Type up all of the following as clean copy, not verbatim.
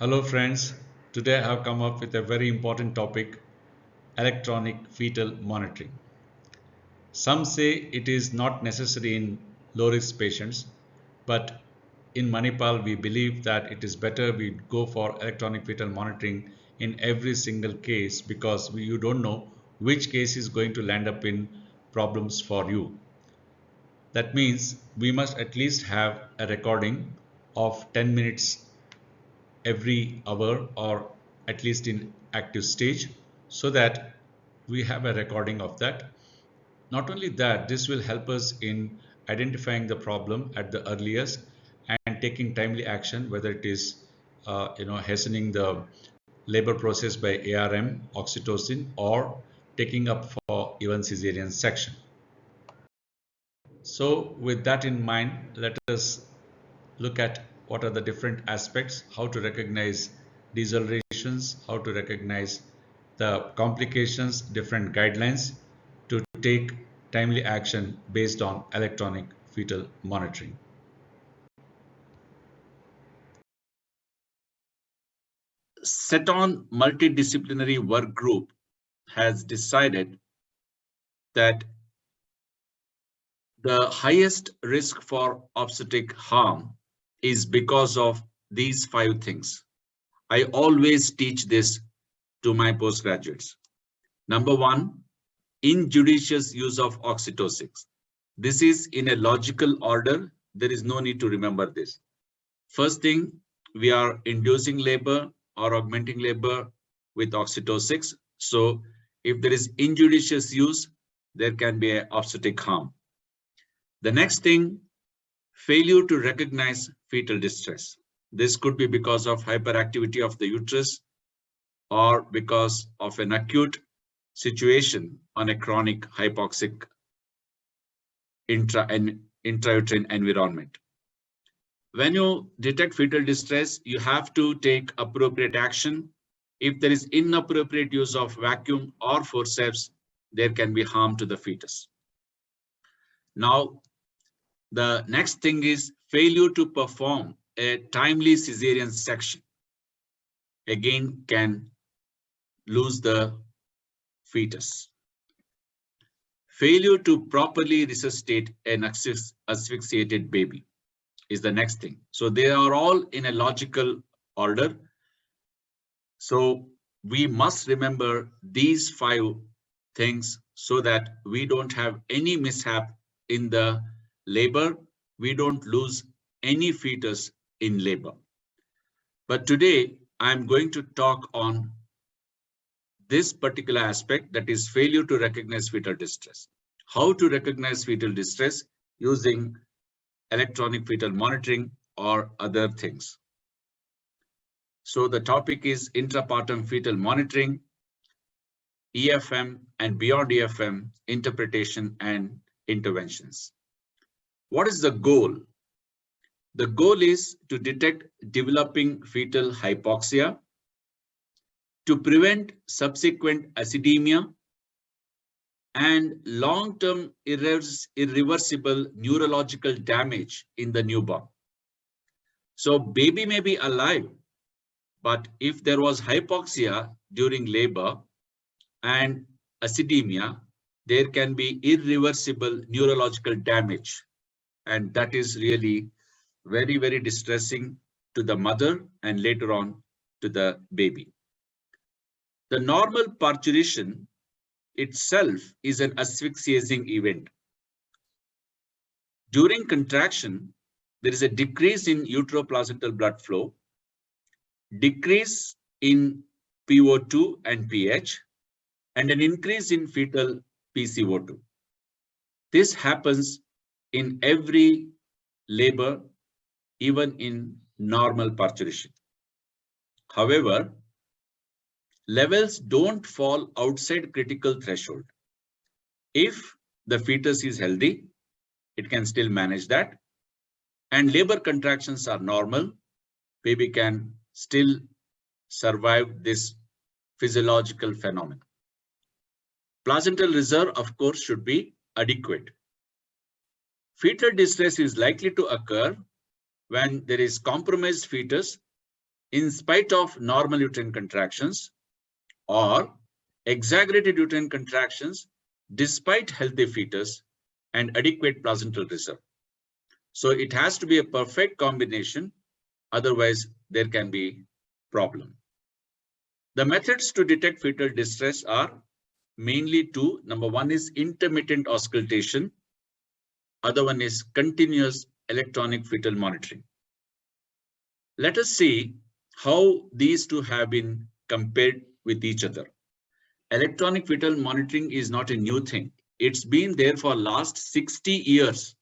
Hello friends, today I have come up with a very important topic, electronic fetal monitoring. Some say it is not necessary in low risk patients, but in Manipal we believe that it is better we go for electronic fetal monitoring in every single case because you don't know which case is going to land up in problems for you. That means we must at least have a recording of 10 minutes every hour or at least in active stage so that we have a recording of that. Not only that, this will help us in identifying the problem at the earliest and taking timely action, whether it is hastening the labor process by ARM, oxytocin, or taking up for even cesarean section. So with that in mind, let us look at what are the different aspects, how to recognize decelerations, how to recognize the complications, different guidelines to take timely action based on electronic fetal monitoring. Ceton multidisciplinary work group has decided that the highest risk for obstetric harm is because of these 5 things. I always teach this to my postgraduates. Number 1, injudicious use of oxytocin. This is in a logical order. There is no need to remember this. First thing, we are inducing labor or augmenting labor with oxytocin. So if there is injudicious use, there can be an obstetric harm. The next thing, failure to recognize fetal distress. This could be because of hyperactivity of the uterus or because of an acute situation on a chronic hypoxic intrauterine environment. When you detect fetal distress, you have to take appropriate action. If there is inappropriate use of vacuum or forceps, there can be harm to the fetus. Now, the next thing is failure to perform a timely cesarean section. Again, can lose the fetus. Failure to properly resuscitate an asphyxiated baby is the next thing. So they are all in a logical order. So we must remember these 5 things so that we don't have any mishap in the labor. We don't lose any fetus in labor. But today I'm going to talk on this particular aspect, that is failure to recognize fetal distress. How to recognize fetal distress using electronic fetal monitoring or other things. So the topic is intrapartum fetal monitoring, EFM and beyond EFM interpretation and interventions. What is the goal? The goal is to detect developing fetal hypoxia, to prevent subsequent acidemia and long-term irreversible neurological damage in the newborn. So baby may be alive, but if there was hypoxia during labor and acidemia, there can be irreversible neurological damage. And that is really very, very distressing to the mother and later on to the baby. The normal parturition itself is an asphyxiating event. During contraction, there is a decrease in uteroplacental blood flow, decrease in PO2 and pH, and an increase in fetal PCO2. This happens in every labor, even in normal parturition. However, levels don't fall outside critical threshold. If the fetus is healthy, it can still manage that, and labor contractions are normal, baby can still survive this physiological phenomenon. Placental reserve, of course, should be adequate. Fetal distress is likely to occur when there is compromised fetus in spite of normal uterine contractions, or exaggerated uterine contractions despite healthy fetus and adequate placental reserve. So it has to be a perfect combination, otherwise there can be problem. The methods to detect fetal distress are mainly two. Number one is intermittent auscultation. Other one is continuous electronic fetal monitoring. Let us see how these two have been compared with each other. Electronic fetal monitoring is not a new thing. It's been there for last 60 years.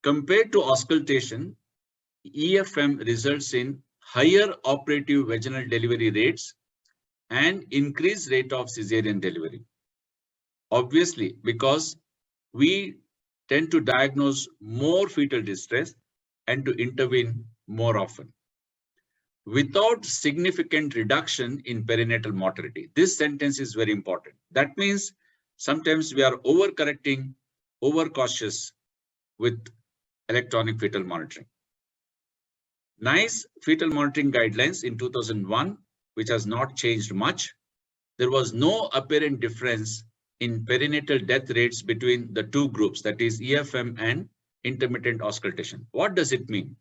Compared to auscultation, EFM results in higher operative vaginal delivery rates and increased rate of cesarean delivery. Obviously, because we tend to diagnose more fetal distress and to intervene more often without significant reduction in perinatal mortality. This sentence is very important. That means sometimes we are overcorrecting, overcautious with electronic fetal monitoring. NICE fetal monitoring guidelines in 2001, which has not changed much. There was no apparent difference in perinatal death rates between the two groups, that is EFM and intermittent auscultation. What does it mean?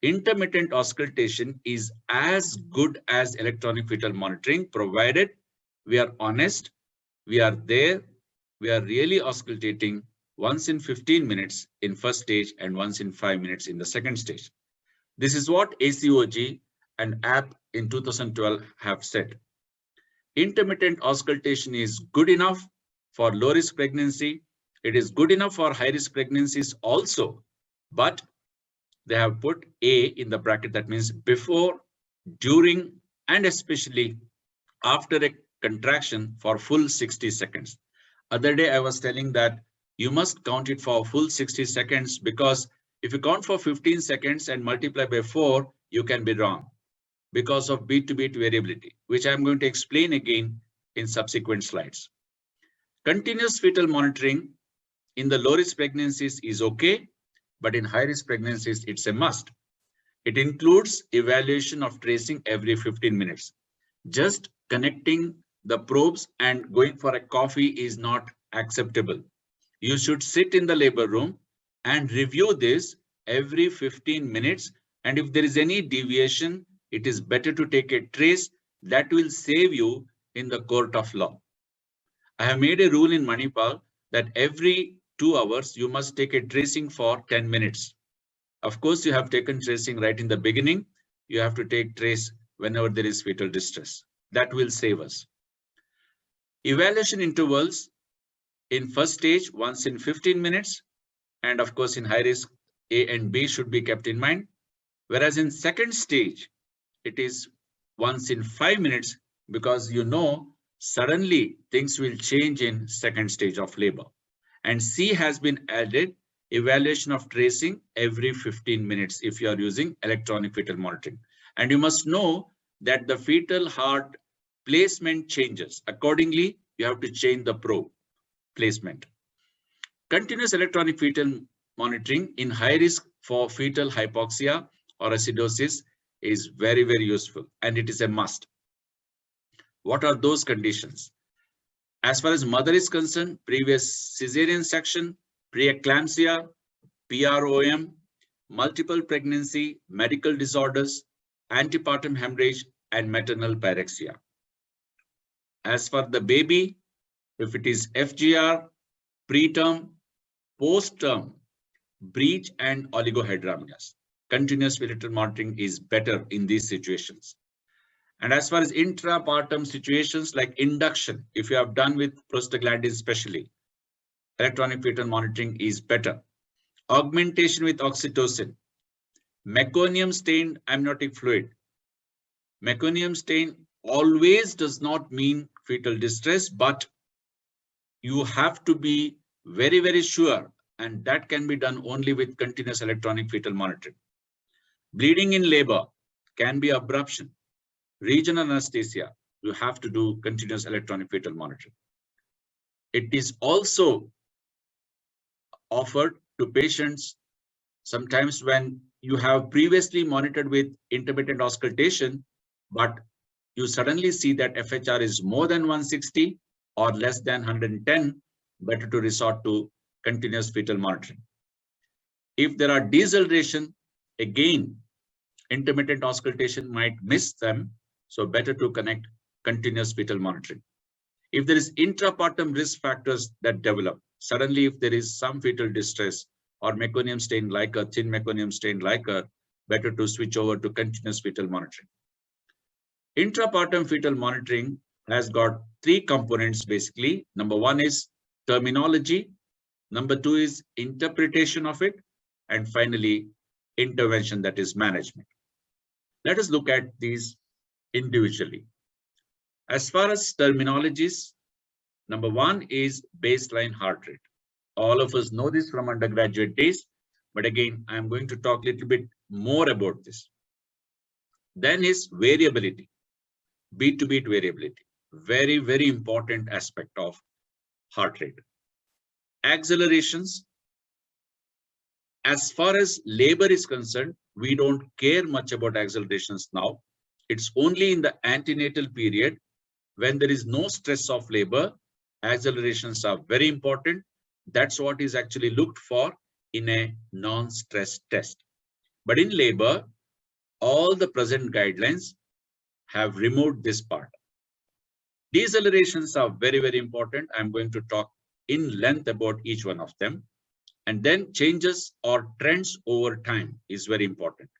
Intermittent auscultation is as good as electronic fetal monitoring, provided we are honest, we are there, we are really auscultating once in 15 minutes in first stage and once in 5 minutes in the second stage. This is what ACOG and app in 2012 have said. Intermittent auscultation is good enough for low risk pregnancy. It is good enough for high risk pregnancies also, but they have put A in the bracket. That means before, during, and especially after a contraction for full 60 seconds. Other day I was telling that you must count it for full 60 seconds, because if you count for 15 seconds and multiply by 4, you can be wrong because of beat to beat variability, which I'm going to explain again in subsequent slides. Continuous fetal monitoring in the low risk pregnancies is okay, but in high risk pregnancies, it's a must. It includes evaluation of tracing every 15 minutes. Just connecting the probes and going for a coffee is not acceptable. You should sit in the labor room and review this every 15 minutes. And if there is any deviation, it is better to take a trace. That will save you in the court of law. I have made a rule in Manipal that every 2 hours, you must take a tracing for 10 minutes. Of course, you have taken tracing right in the beginning. You have to take trace whenever there is fetal distress. That will save us. Evaluation intervals in first stage, once in 15 minutes. And of course, in high risk, A and B should be kept in mind. Whereas in second stage, it is once in 5 minutes, because suddenly things will change in second stage of labor. And C has been added, evaluation of tracing every 15 minutes if you are using electronic fetal monitoring. And you must know that the fetal heart placement changes. Accordingly, you have to change the probe placement. Continuous electronic fetal monitoring in high risk for fetal hypoxia or acidosis is very, very useful, and it is a must. What are those conditions? As far as mother is concerned, previous cesarean section, preeclampsia, PROM, multiple pregnancy, medical disorders, antepartum hemorrhage, and maternal pyrexia. As for the baby, if it is FGR, preterm, post-term, breech and oligohydramnios, continuous fetal monitoring is better in these situations. And as far as intrapartum situations like induction, if you have done with prostaglandins especially, electronic fetal monitoring is better. Augmentation with oxytocin, meconium stained amniotic fluid. Meconium stain always does not mean fetal distress, but you have to be very, very sure, and that can be done only with continuous electronic fetal monitoring. Bleeding in labor can be abruption. Regional anesthesia, you have to do continuous electronic fetal monitoring. It is also offered to patients sometimes when you have previously monitored with intermittent auscultation, but you suddenly see that FHR is more than 160 or less than 110, better to resort to continuous fetal monitoring. If there are deceleration, again, intermittent auscultation might miss them, so better to connect continuous fetal monitoring. If there is intrapartum risk factors that develop, suddenly if there is some fetal distress or meconium stain like a thin meconium stain like a, better to switch over to continuous fetal monitoring. Intrapartum fetal monitoring has got three components basically. Number one is terminology. Number two is interpretation of it. And finally, intervention, that is management. Let us look at these individually. As far as terminologies, number one is baseline heart rate. All of us know this from undergraduate days, but again, I'm going to talk a little bit more about this. Then is variability, beat to beat variability, very, very important aspect of heart rate. Accelerations, as far as labor is concerned, we don't care much about accelerations now. It's only in the antenatal period when there is no stress of labor, accelerations are very important. That's what is actually looked for in a non-stress test. But in labor, all the present guidelines have removed this part. Decelerations are very, very important. I'm going to talk in length about each one of them. And then changes or trends over time is very important.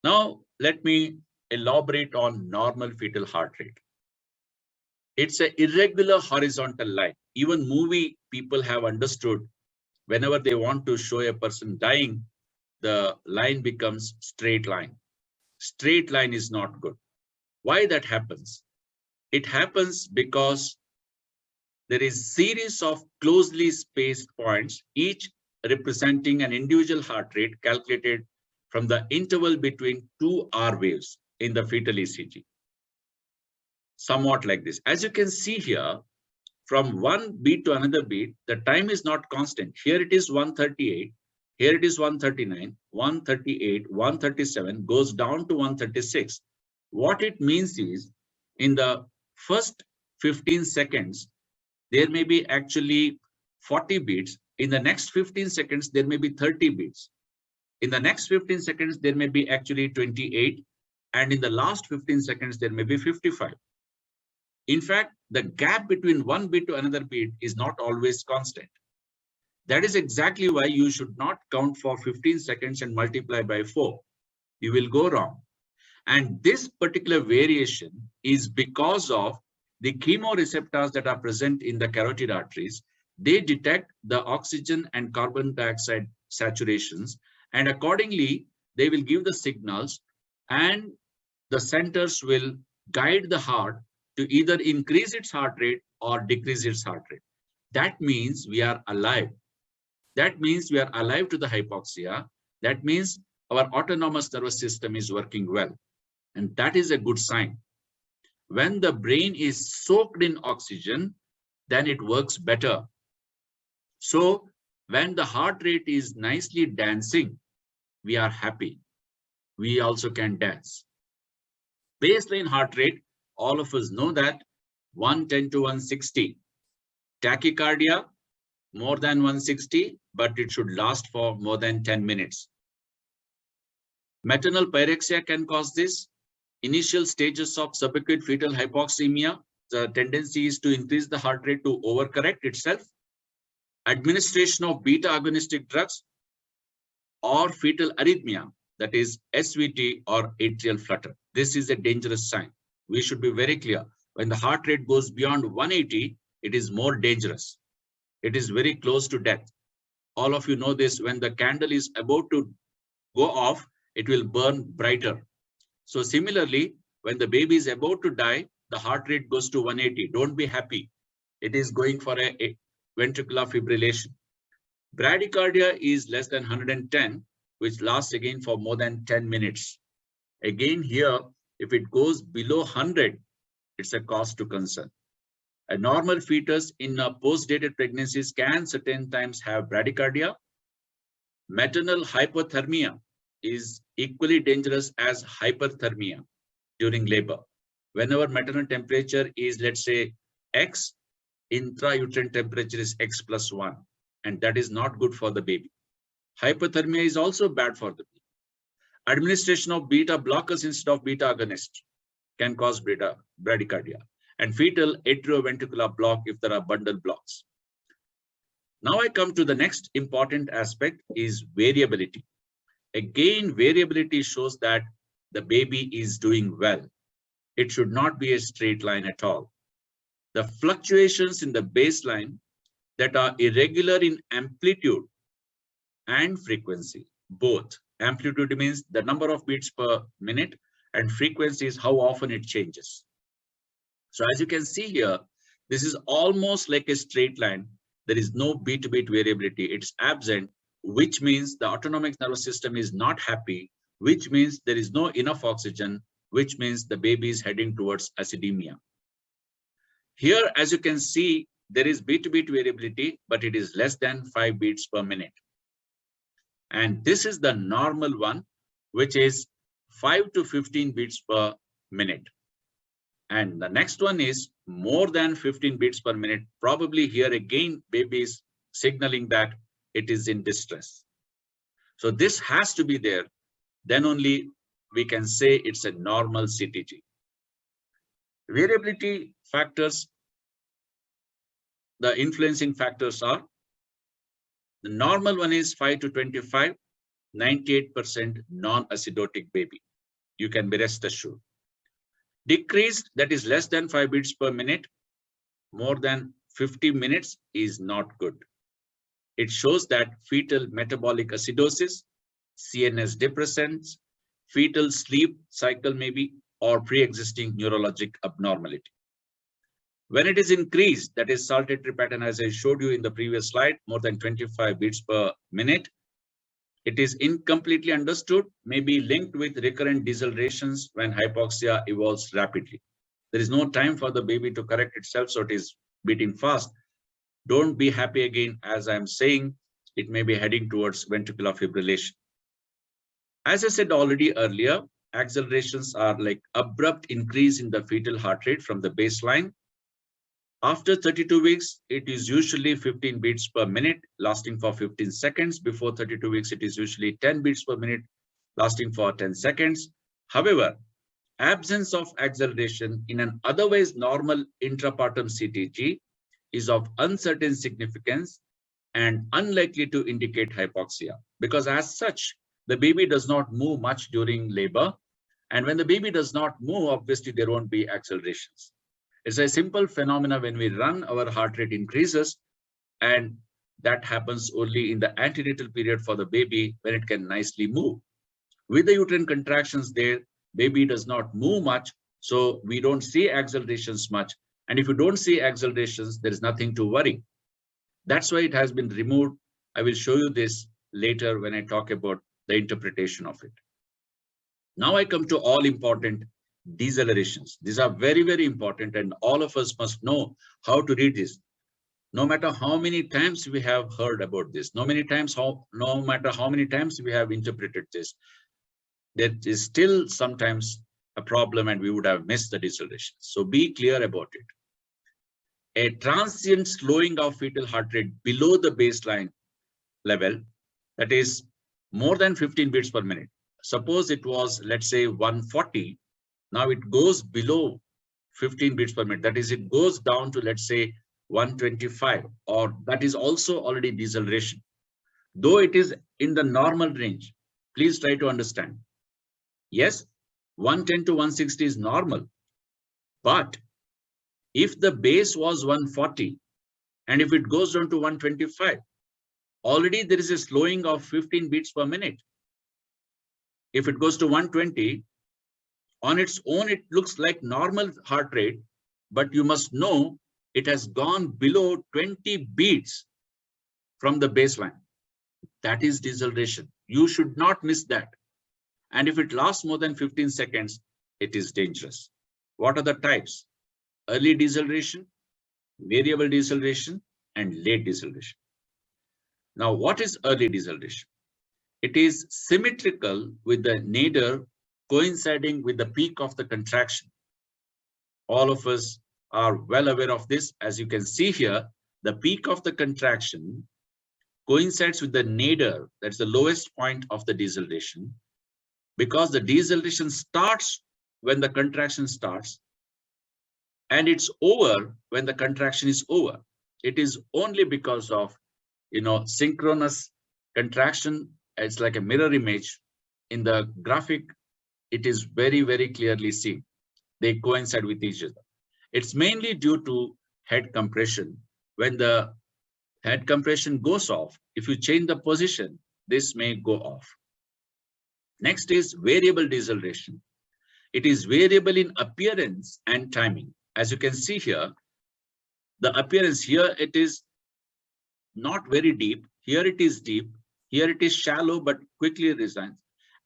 Now, let me elaborate on normal fetal heart rate. It's an irregular horizontal line. Even movie people have understood whenever they want to show a person dying, the line becomes straight line. Straight line is not good. Why that happens? It happens because there is series of closely spaced points, each representing an individual heart rate calculated from the interval between two R waves in the fetal ECG. Somewhat like this. As you can see here, from one beat to another beat, the time is not constant. Here it is 138, here it is 139, 138, 137, goes down to 136. What it means is, in the first 15 seconds, there may be actually 40 beats. In the next 15 seconds, there may be 30 beats. In the next 15 seconds, there may be actually 28. And in the last 15 seconds, there may be 55. In fact, the gap between one beat to another beat is not always constant. That is exactly why you should not count for 15 seconds and multiply by 4. You will go wrong. And this particular variation is because of the chemoreceptors that are present in the carotid arteries. They detect the oxygen and carbon dioxide saturations, and accordingly, they will give the signals, and the centers will guide the heart to either increase its heart rate or decrease its heart rate. That means we are alive. That means we are alive to the hypoxia. That means our autonomous nervous system is working well. And that is a good sign. When the brain is soaked in oxygen, then it works better. So when the heart rate is nicely dancing, we are happy. We also can dance. Baseline heart rate, all of us know that 110 to 160. Tachycardia, more than 160, but it should last for more than 10 minutes. Maternal pyrexia can cause this. Initial stages of subacute fetal hypoxemia, the tendency is to increase the heart rate to overcorrect itself. Administration of beta agonistic drugs or fetal arrhythmia, that is SVT or atrial flutter. This is a dangerous sign. We should be very clear. When the heart rate goes beyond 180, it is more dangerous. It is very close to death. All of you know this. When the candle is about to go off, it will burn brighter. So similarly, when the baby is about to die, the heart rate goes to 180. Don't be happy. It is going for a ventricular fibrillation. Bradycardia is less than 110, which lasts again for more than 10 minutes. Again here, if it goes below 100, it's a cause to concern. A normal fetus in post-dated pregnancies can certain times have bradycardia. Maternal hypothermia is equally dangerous as hyperthermia during labor. Whenever maternal temperature is, let's say, X, intrauterine temperature is X plus 1, and that is not good for the baby. Hypothermia is also bad for the baby. Administration of beta blockers instead of beta agonists can cause bradycardia, and fetal atrioventricular block if there are bundle blocks. Now I come to the next important aspect is variability. Again, variability shows that the baby is doing well. It should not be a straight line at all. The fluctuations in the baseline that are irregular in amplitude and frequency, both. Amplitude means the number of beats per minute, and frequency is how often it changes. So as you can see here, this is almost like a straight line. There is no beat to beat variability. It's absent, which means the autonomic nervous system is not happy, which means there is no enough oxygen, which means the baby is heading towards acidemia. Here, as you can see, there is beat to beat variability, but it is less than 5 beats per minute. And this is the normal one, which is 5 to 15 beats per minute. And the next one is more than 15 beats per minute. Probably here again, baby is signaling that it is in distress. So this has to be there. Then only we can say it's a normal CTG. Variability factors, the influencing factors are, the normal one is 5 to 25, 98% non-acidotic baby. You can be rest assured. Decreased, that is less than 5 beats per minute, more than 50 minutes is not good. It shows that fetal metabolic acidosis, CNS depressants, fetal sleep cycle maybe, or pre-existing neurologic abnormality. When it is increased, that is saltatory pattern as I showed you in the previous slide, more than 25 beats per minute, it is incompletely understood, may be linked with recurrent decelerations when hypoxia evolves rapidly. There is no time for the baby to correct itself, so it is beating fast. Don't be happy again, as I am saying, it may be heading towards ventricular fibrillation. As I said already earlier, accelerations are like abrupt increase in the fetal heart rate from the baseline. After 32 weeks, it is usually 15 beats per minute, lasting for 15 seconds. Before 32 weeks, it is usually 10 beats per minute, lasting for 10 seconds. However, absence of acceleration in an otherwise normal intrapartum CTG is of uncertain significance and unlikely to indicate hypoxia, because as such, the baby does not move much during labor. And when the baby does not move, obviously there won't be accelerations. It's a simple phenomena. When we run, our heart rate increases, and that happens only in the antenatal period for the baby when it can nicely move. With the uterine contractions there, baby does not move much, so we don't see accelerations much. And if you don't see accelerations, there is nothing to worry. That's why it has been removed. I will show you this later when I talk about the interpretation of it. Now I come to all important decelerations. These are very, very important, and all of us must know how to read this. No matter how many times we have heard about this, no matter how many times we have interpreted this, there is still sometimes a problem and we would have missed the deceleration. So be clear about it. A transient slowing of fetal heart rate below the baseline level, that is more than 15 beats per minute. Suppose it was, let's say, 140. Now it goes below 15 beats per minute. That is, it goes down to, let's say, 125, or that is also already deceleration. Though it is in the normal range, please try to understand. Yes, 110 to 160 is normal, but if the base was 140 and if it goes down to 125, already there is a slowing of 15 beats per minute. If it goes to 120, on its own, it looks like normal heart rate, but you must know it has gone below 20 beats from the baseline. That is deceleration. You should not miss that. And if it lasts more than 15 seconds, it is dangerous. What are the types? Early deceleration, variable deceleration, and late deceleration. Now, what is early deceleration? It is symmetrical with the nadir coinciding with the peak of the contraction. All of us are well aware of this. As you can see here, the peak of the contraction coincides with the nadir, that's the lowest point of the deceleration, because the deceleration starts when the contraction starts and it's over when the contraction is over. It is only because of, synchronous contraction. It's like a mirror image. In the graphic, it is very, very clearly seen. They coincide with each other. It's mainly due to head compression. When the head compression goes off, if you change the position, this may go off. Next is variable deceleration. It is variable in appearance and timing. As you can see here, the appearance here, it is not very deep. Here it is deep. Here it is shallow but quickly resigns.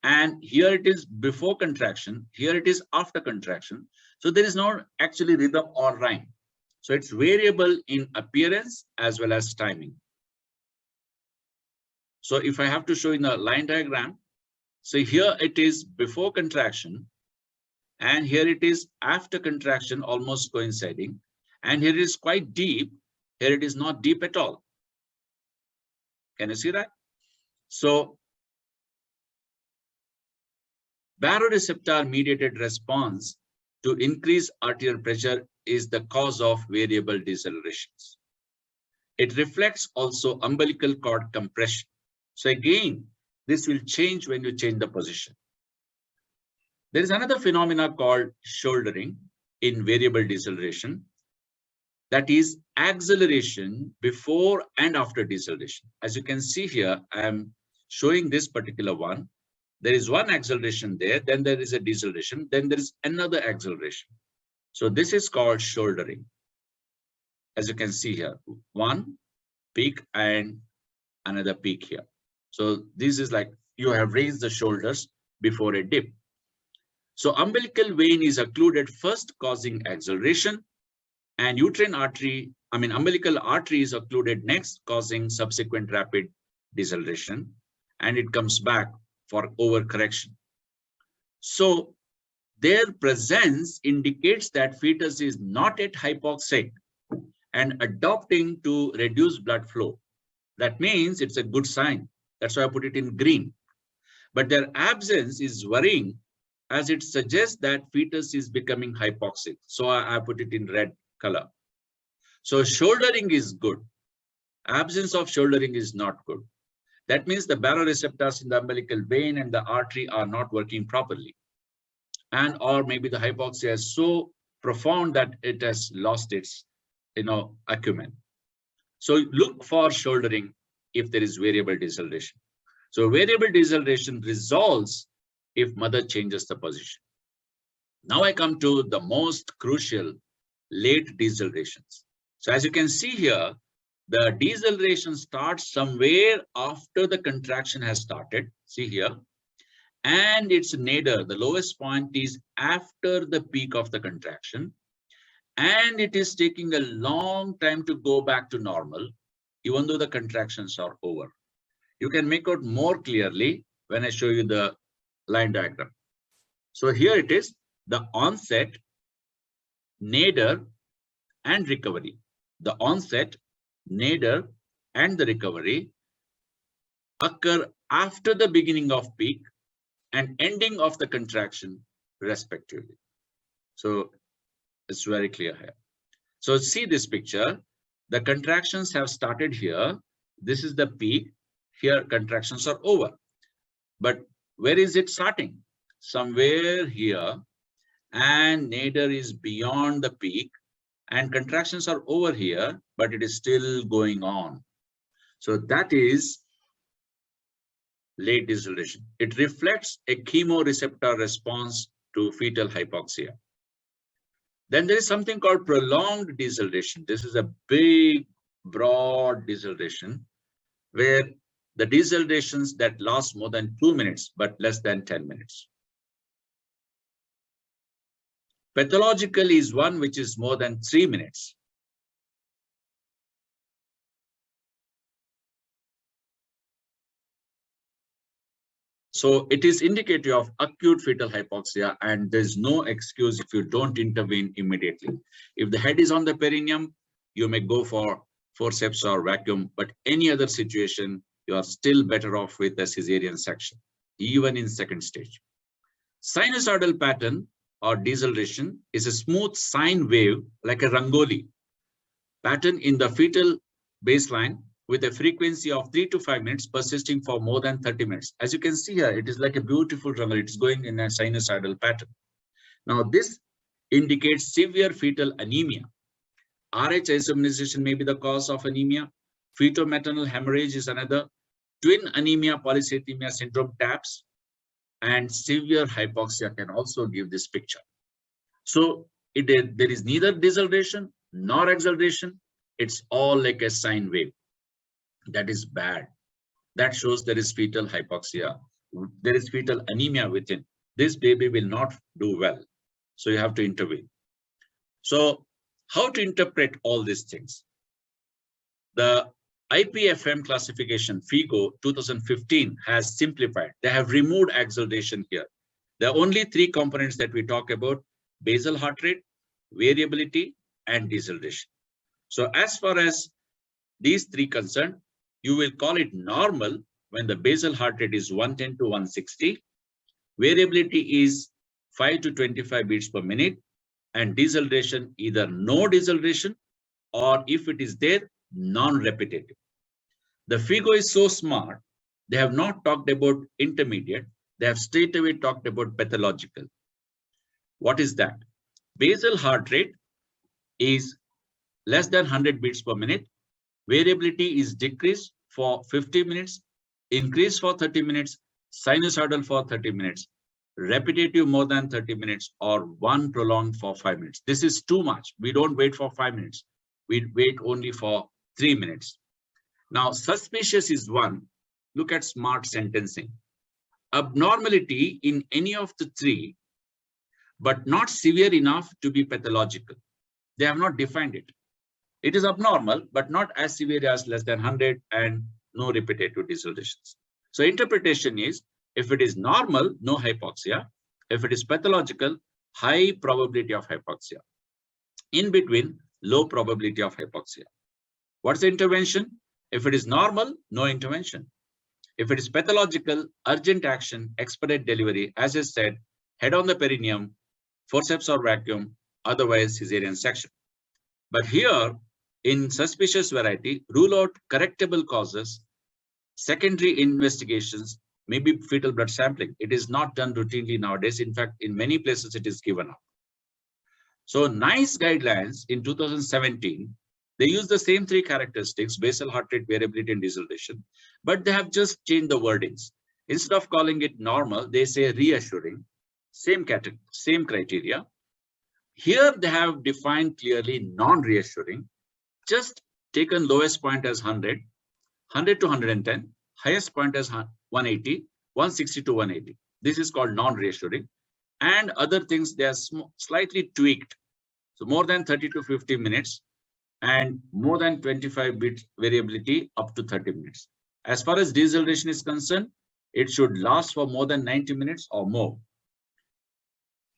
And here it is before contraction. Here it is after contraction. So there is no actually rhythm or rhyme. So it's variable in appearance as well as timing. So if I have to show in a line diagram, so here it is before contraction, and here it is after contraction, almost coinciding. And here it is quite deep. Here it is not deep at all. Can you see that? So baroreceptor mediated response to increase arterial pressure is the cause of variable decelerations. It reflects also umbilical cord compression. So again, this will change when you change the position. There is another phenomena called shouldering in variable deceleration. That is acceleration before and after deceleration. As you can see here, I am showing this particular one. There is one acceleration there, then there is a deceleration, then there is another acceleration. So this is called shouldering. As you can see here, one peak and another peak here. So this is like you have raised the shoulders before a dip. So umbilical vein is occluded first, causing acceleration, and umbilical artery is occluded next, causing subsequent rapid deceleration, and it comes back for overcorrection. So their presence indicates that fetus is not at hypoxic and adopting to reduce blood flow. That means it's a good sign. That's why I put it in green. But their absence is worrying, as it suggests that fetus is becoming hypoxic. So I put it in red color. So shouldering is good. Absence of shouldering is not good. That means the baroreceptors in the umbilical vein and the artery are not working properly. And or maybe the hypoxia is so profound that it has lost its acumen. So look for shouldering if there is variable deceleration. So variable deceleration resolves if mother changes the position. Now I come to the most crucial late decelerations. So as you can see here, the deceleration starts somewhere after the contraction has started. See here. And its nadir, the lowest point, is after the peak of the contraction. And it is taking a long time to go back to normal, even though the contractions are over. You can make out more clearly when I show you the line diagram. So here it is, the onset, nadir, and recovery. The onset, nadir, and the recovery occur after the beginning of peak and ending of the contraction, respectively. So it's very clear here. So see this picture. The contractions have started here. This is the peak. Here contractions are over. But where is it starting? Somewhere here. And nadir is beyond the peak. And contractions are over here, but it is still going on. So that is late deceleration. It reflects a chemoreceptor response to fetal hypoxia. Then there is something called prolonged deceleration. This is a big, broad deceleration where the decelerations that last more than 2 minutes, but less than 10 minutes. Pathological is one which is more than 3 minutes. So it is indicative of acute fetal hypoxia, and there's no excuse if you don't intervene immediately. If the head is on the perineum, you may go for forceps or vacuum, but any other situation, you are still better off with a cesarean section, even in second stage. Sinusoidal pattern or deceleration is a smooth sine wave like a rangoli pattern in the fetal baseline with a frequency of 3 to 5 minutes persisting for more than 30 minutes. As you can see here, it is like a beautiful rangoli. It's going in a sinusoidal pattern. Now, this indicates severe fetal anemia. RH isomerization may be the cause of anemia. Fetal-maternal hemorrhage is another. Twin anemia polycythemia syndrome TAPS and severe hypoxia can also give this picture. So there is neither deceleration nor acceleration. It's all like a sine wave. That is bad. That shows there is fetal hypoxia. There is fetal anemia within. This baby will not do well. So you have to intervene. So how to interpret all these things? The IPFM classification, FIGO 2015, has simplified. They have removed acceleration here. There are only three components that we talk about: basal heart rate, variability, and deceleration. So as far as these three concerned, you will call it normal when the basal heart rate is 110 to 160, variability is 5 to 25 beats per minute, and deceleration either no deceleration or if it is there, non-repetitive. The FIGO is so smart, they have not talked about intermediate, they have straight away talked about pathological. What is that? Basal heart rate is less than 100 beats per minute. Variability is decreased for 50 minutes, increased for 30 minutes, sinusoidal for 30 minutes, repetitive more than 30 minutes, or one prolonged for 5 minutes. This is too much. We don't wait for 5 minutes. We wait only for 3 minutes. Now, suspicious is one. Look at smart sentencing. Abnormality in any of the three, but not severe enough to be pathological. They have not defined it. It is abnormal, but not as severe as less than 100 and no repetitive decelerations. So interpretation is, if it is normal, no hypoxia. If it is pathological, high probability of hypoxia. In between, low probability of hypoxia. What's the intervention? If it is normal, no intervention. If it is pathological, urgent action, expedite delivery, as I said, head on the perineum, forceps or vacuum, otherwise cesarean section. But here, in suspicious variety, rule out correctable causes, secondary investigations, maybe fetal blood sampling. It is not done routinely nowadays. In fact, in many places, it is given up. So NICE guidelines in 2017, they use the same three characteristics: basal heart rate, variability, and deceleration, but they have just changed the wordings. Instead of calling it normal, they say reassuring, same category, same criteria. Here they have defined clearly non-reassuring, just taken lowest point as 100, 100 to 110, highest point as 180, 160 to 180. This is called non-reassuring. And other things, they are slightly tweaked. So more than 30 to 50 minutes and more than 25 bit variability up to 30 minutes. As far as deceleration is concerned, it should last for more than 90 minutes or more.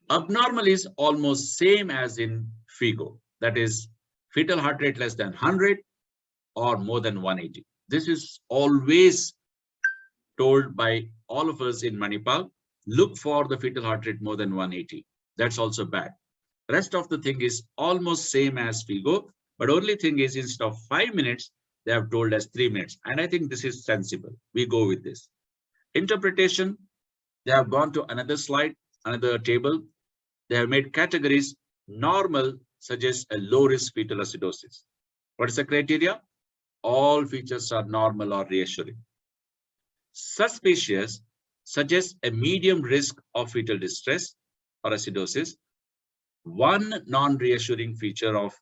Abnormal is almost same as in FIGO. That is fetal heart rate less than 100 or more than 180. This is always told by all of us in Manipal. Look for the fetal heart rate more than 180. That's also bad. Rest of the thing is almost same as FIGO, but only thing is, instead of 5 minutes, they have told us 3 minutes. And I think this is sensible. We go with this. Interpretation, they have gone to another slide, another table. They have made categories. Normal suggests a low risk fetal acidosis. What is the criteria? All features are normal or reassuring. Suspicious suggests a medium risk of fetal distress or acidosis. One non-reassuring feature of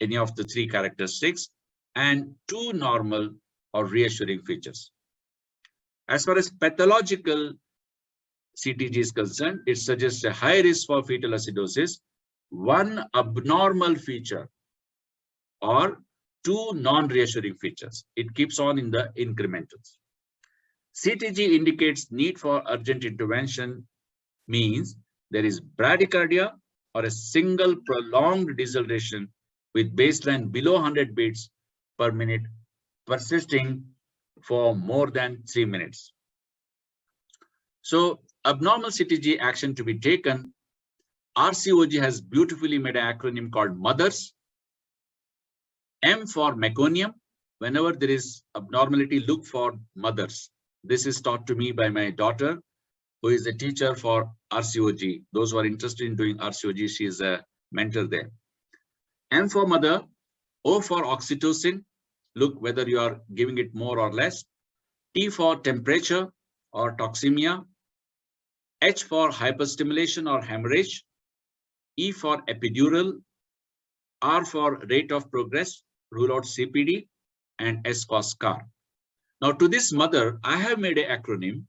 any of the three characteristics, and two normal or reassuring features. As far as pathological CTG is concerned, it suggests a high risk for fetal acidosis, one abnormal feature or two non-reassuring features. It keeps on in the incrementals. CTG indicates need for urgent intervention, means there is bradycardia or a single prolonged deceleration with baseline below 100 beats per minute persisting for more than 3 minutes. So abnormal CTG action to be taken. RCOG has beautifully made an acronym called MOTHERS. M for meconium. Whenever there is abnormality, look for mothers. This is taught to me by my daughter, who is a teacher for RCOG. Those who are interested in doing RCOG, she is a mentor there. M for mother. O for oxytocin. Look whether you are giving it more or less. T for temperature or toxemia. H for hyperstimulation or hemorrhage. E for epidural. R for rate of progress, rule out CPD, and S for SCAR. Now to this mother, I have made an acronym.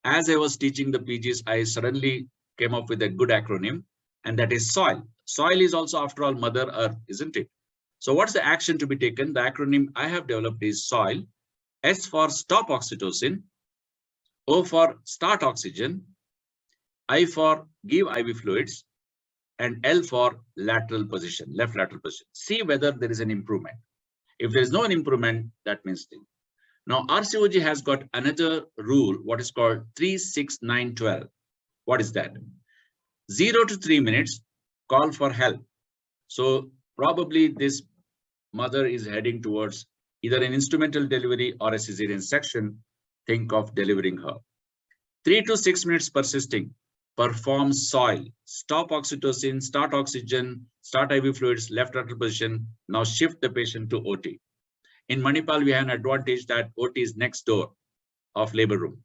As I was teaching the PGs, I suddenly came up with a good acronym, and that is SOIL. SOIL is also, after all, Mother Earth, isn't it? So what's the action to be taken? The acronym I have developed is SOIL. S for stop oxytocin. O for start oxygen. I for give IV fluids. And L for lateral position, left lateral position. See whether there is an improvement. If there is no improvement, that means thing. Now, RCOG has got another rule, what is called 3-6-9-12. What is that? 0 to 3 minutes, call for help. So probably this mother is heading towards either an instrumental delivery or a cesarean section. Think of delivering her. 3 to 6 minutes persisting. Perform SOIL, stop oxytocin, start oxygen, start IV fluids, left lateral position. Now shift the patient to OT. In Manipal, we have an advantage that OT is next door of labor room.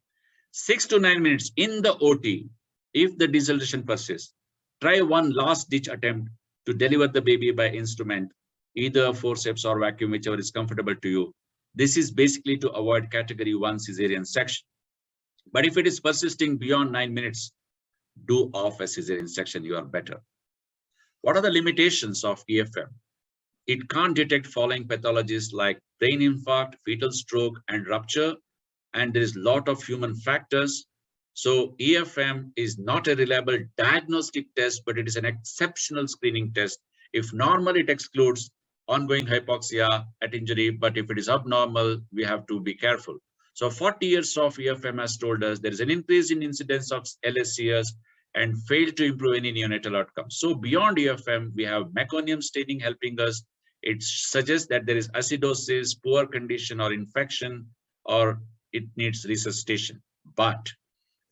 6 to 9 minutes in the OT, if the deceleration persists, try one last ditch attempt to deliver the baby by instrument, either forceps or vacuum, whichever is comfortable to you. This is basically to avoid category 1 cesarean section. But if it is persisting beyond 9 minutes, do off a cesarean section, you are better. What are the limitations of EFM? It can't detect following pathologies like brain infarct, fetal stroke, and rupture, and there is a lot of human factors. So EFM is not a reliable diagnostic test, but it is an exceptional screening test. If normal, it excludes ongoing hypoxia at injury, but if it is abnormal, we have to be careful. So 40 years of EFM has told us there is an increase in incidence of LSCS and failed to improve any neonatal outcomes. So beyond EFM, we have meconium staining helping us. It suggests that there is acidosis, poor condition or infection, or it needs resuscitation. But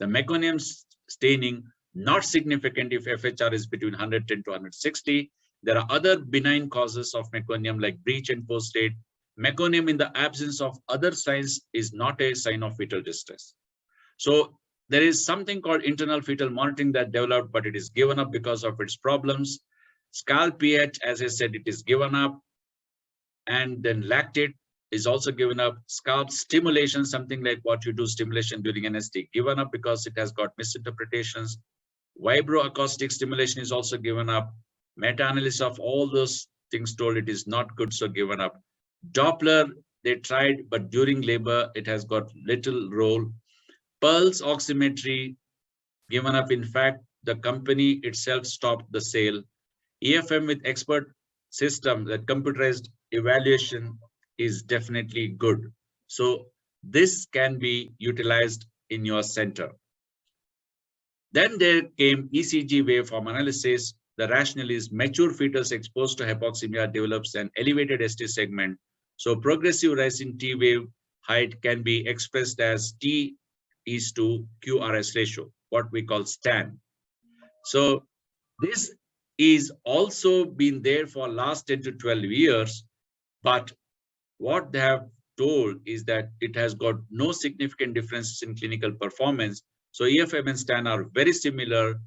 the meconium staining, not significant if FHR is between 110 to 160. There are other benign causes of meconium like breech and post-state. Meconium in the absence of other signs is not a sign of fetal distress. So there is something called internal fetal monitoring that developed, but it is given up because of its problems. Scalp pH, as I said, it is given up. And then lactate is also given up. Scalp stimulation, something like what you do stimulation during NST, given up because it has got misinterpretations. Vibroacoustic stimulation is also given up. Meta-analysis of all those things told it is not good, so given up. Doppler, they tried, but during labor, it has got little role. Pulse oximetry, given up. In fact, the company itself stopped the sale. EFM with expert system, that computerized evaluation is definitely good. So this can be utilized in your center. Then there came ECG waveform analysis. The rationale is mature fetus exposed to hypoxemia develops an elevated ST segment. So progressive rise in T wave height can be expressed as T is to QRS ratio, what we call STAN. So this is also been there for last 10 to 12 years, but what they have told is that it has got no significant differences in clinical performance. So EFM and STAN are very similar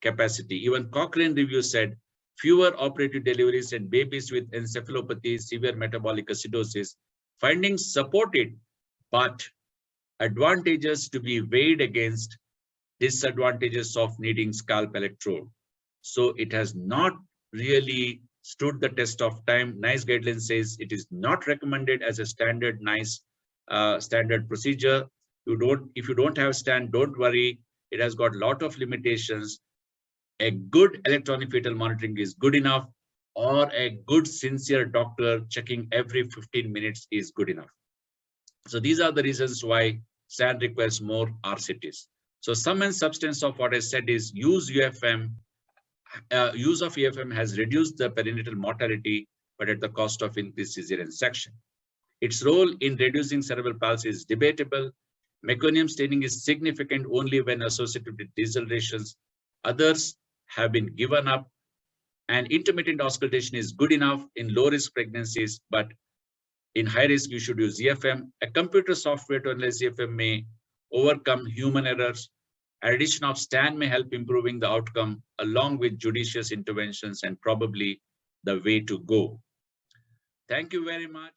capacity. Even Cochrane review said fewer operative deliveries in babies with encephalopathy, severe metabolic acidosis. Findings supported, but advantages to be weighed against disadvantages of needing scalp electrode. So it has not really stood the test of time. NICE guideline says it is not recommended as a standard NICE standard procedure. If you don't have stent, don't worry. It has got a lot of limitations. A good electronic fetal monitoring is good enough, or a good sincere doctor checking every 15 minutes is good enough. So these are the reasons why SAN requires more RCTs. So sum and substance of what I said is use UFM. Use of UFM has reduced the perinatal mortality, but at the cost of increased cesarean section. Its role in reducing cerebral palsy is debatable. Meconium staining is significant only when associated with decelerations. Others have been given up. And intermittent auscultation is good enough in low-risk pregnancies, but in high risk, you should use ZFM. A computer software to analyze ZFM may overcome human errors. Addition of STAN may help improving the outcome along with judicious interventions and probably the way to go. Thank you very much.